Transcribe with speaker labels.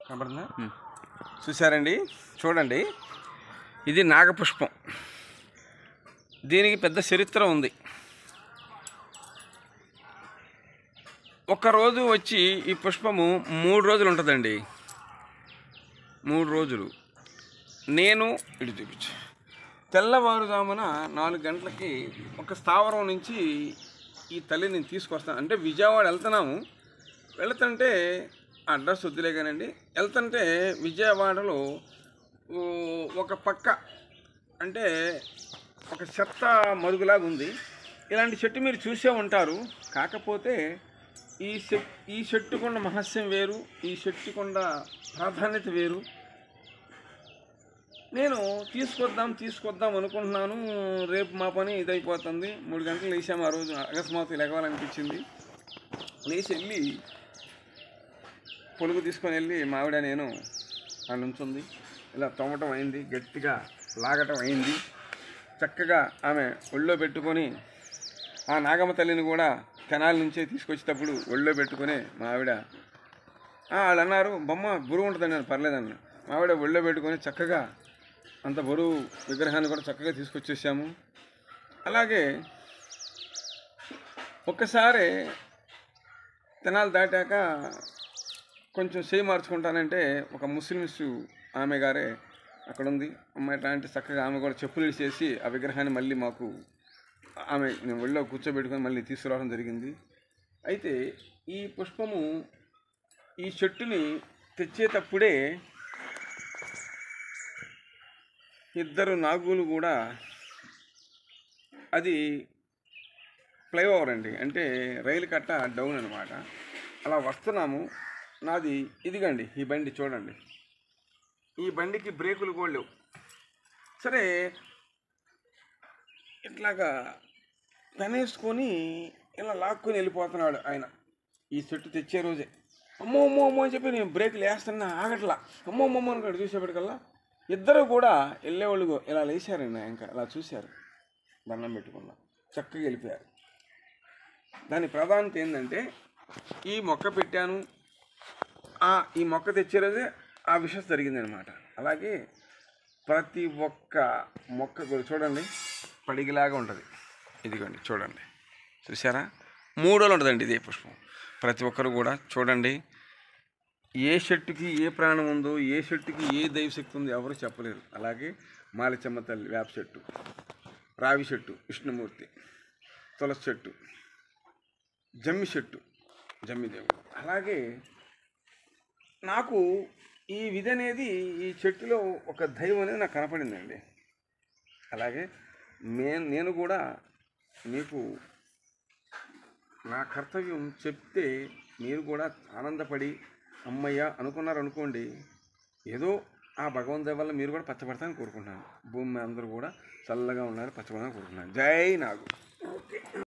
Speaker 1: కనబడుతుందా? చూసారండి, చూడండి, ఇది నాగపుష్పం. దీనికి పెద్ద చరిత్ర ఉంది. ఒక్కరోజు వచ్చి ఈ పుష్పము 3 రోజులు ఉంటుందండి. 3 రోజులు. నేను ఇటు చూపించు, తెల్లవారుజామున 4 గంటలకి ఒక స్థావరం నుంచి ఈ తల్లి నేను తీసుకొస్తాను. అంటే విజయవాడ వెళ్తున్నాము. వెళ్తుంటే అడ్రస్ వద్దులే కానండి. వెళ్తుంటే విజయవాడలో ఒక పక్క అంటే ఒక చెత్త మరుగులాగా ఉంది. ఇలాంటి చెట్టు మీరు చూసే ఉంటారు. కాకపోతే ఈ చెట్టుకున్న మహస్యం వేరు, ఈ చెట్టుకున్న ప్రాధాన్యత వేరు. నేను తీసుకొద్దాం అనుకుంటున్నాను. రేపు మా పని ఇదైపోతుంది. 3 గంటలు లేచాము. ఆ రోజు అకస్మాత్తు లెగవాలనిపించింది. లేచి వెళ్ళి పొలుగు తీసుకొని వెళ్ళి మావిడ నేను ఆ నుంచుంది. ఇలా తోమటం అయింది, గట్టిగా లాగటం అయింది. చక్కగా ఆమె ఒళ్ళో పెట్టుకొని, ఆ నాగమ్మ తల్లిని కూడా కెనాల్ నుంచే తీసుకొచ్చేటప్పుడు ఒళ్ళో పెట్టుకొని మావిడ వాళ్ళు అన్నారు, బొమ్మ బరువు ఉంటుందని. నేను పర్లేదన్న. మావిడ ఒళ్ళో పెట్టుకొని చక్కగా అంత బరువు విగ్రహాన్ని కూడా చక్కగా తీసుకొచ్చేసాము. అలాగే ఒక్కసారి తెనాలు దాటాక కొంచెం చేయి మార్చుకుంటానంటే ఒక ముస్లిమ్స్ ఆమె గారే అక్కడ ఉంది. అమ్మాయి లాంటి చక్కగా ఆమె కూడా చెప్పులు చేసి ఆ విగ్రహాన్ని మళ్ళీ మాకు ఆమె నేను ఒళ్ళో కూర్చోబెట్టుకొని మళ్ళీ తీసుకురావడం జరిగింది. అయితే ఈ పుష్పము ఈ చెట్టుని తెచ్చేటప్పుడే ఇద్దరు నాగులు కూడా, అది ఫ్లైఓవర్ అండి, అంటే రైలు కట్ట డౌన్ అనమాట. అలా వస్తున్నాము. నాది ఇదిగండి ఈ బండి చూడండి. ఈ బండికి బ్రేకులు కూడా లేవు. సరే ఇట్లాగా కనేసుకొని ఇలా లాక్కొని వెళ్ళిపోతున్నాడు ఆయన. ఈ చెట్టు తెచ్చే రోజే అమ్మో అమ్మో అమ్మో అని చెప్పి నేను బ్రేకులు వేస్తున్నా, ఆగట్లా. అమ్మో అమ్మమ్మ అనుకోడు. చూసేపటికల్లా ఇద్దరు కూడా వెళ్ళేవాళ్ళు ఇలా లేచారండి. ఇంకా ఇలా చూశారు, దండం పెట్టుకున్నా, చక్కగా వెళ్ళిపోయారు. దాని ప్రాధాన్యత ఏంటంటే ఈ మొక్క పెట్టాను, ఈ మొక్క తెచ్చే రోజే ఆ విషయం జరిగిందనమాట. అలాగే ప్రతి ఒక్క మొక్క కూడా చూడండి పడిగిలాగా ఉంటుంది. ఇదిగోండి చూడండి, చూసారా? 3 రోజులు ఉంటుందండి ఇదే పుష్పం. ప్రతి ఒక్కరు కూడా చూడండి. ఏ చెట్టుకి ఏ ప్రాణం ఉందో, ఏ చెట్టుకి ఏ దైవశక్తి ఉందో ఎవరు చెప్పలేరు. అలాగే మాలిచెమ్మ తల్లి వేప చెట్టు, రావి చెట్టు విష్ణుమూర్తి, తులసి చెట్టు, జమ్మి చెట్టు జమ్మిదేవుడు. అలాగే నాకు ఈ విధి అనేది, ఈ చెట్టులో ఒక దైవం అనేది నాకు కనపడిందండి. అలాగే నేను కూడా మీకు నా కర్తవ్యం చెప్తే మీరు కూడా ఆనందపడి అమ్మయ్య అనుకున్నారనుకోండి, ఏదో ఆ భగవంతుడి వల్ల మీరు కూడా పచ్చబడతానని కోరుకుంటున్నాను. భూమి అందరూ కూడా చల్లగా ఉన్నారు, పచ్చబడాలని కోరుకుంటున్నాను. జై నాగు.